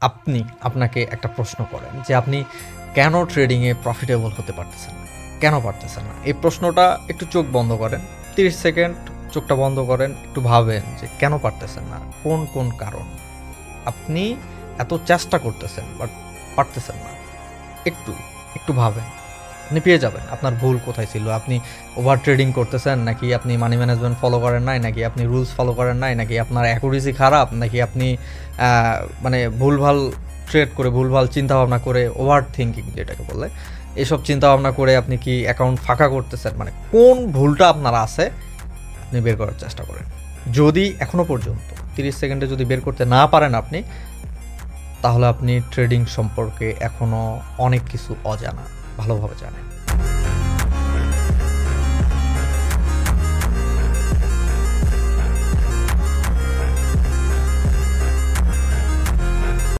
আপনি আপনাকে একটা প্রশ্ন করেন যে আপনি কেন ট্রেডিংয়ে প্রফিটেবল হতে পারতেছেন না? কেন পারতেছেন না? এই প্রশ্নটা একটু চোখ বন্ধ করেন। ৩০ সেকেন্ড চোখটা বন্ধ করেন। একটু ভাবেন যে কেন পারতেছেন না? কোন কারণ? আপনি এত চেষ্টা করতেছেন বাট পারতেছেন না। একটু ভাবেন। আপনি পেয়ে যাবেন আপনার ভুল কোথায় ছিল। আপনি ওভার ট্রেডিং করতেছেন, নাকি আপনি মানি ম্যানেজমেন্ট ফলো করেন নাই, নাকি আপনি রুলস ফলো করেন নাই, নাকি আপনার অ্যাকুরেসি খারাপ, নাকি আপনি মানে ভুলভাল ট্রেড করে, ভুলভাল চিন্তাভাবনা করে, ওভার থিঙ্কিং যেটাকে বলে, এসব চিন্তাভাবনা করে আপনি কি অ্যাকাউন্ট ফাঁকা করতেছেন? মানে কোন ভুলটা আপনার আছে আপনি বের করার চেষ্টা করেন। যদি এখনও পর্যন্ত 30 সেকেন্ডে যদি বের করতে না পারেন আপনি, তাহলে আপনি ট্রেডিং সম্পর্কে এখনও অনেক কিছু অজানা, ভালোভাবে জানেন।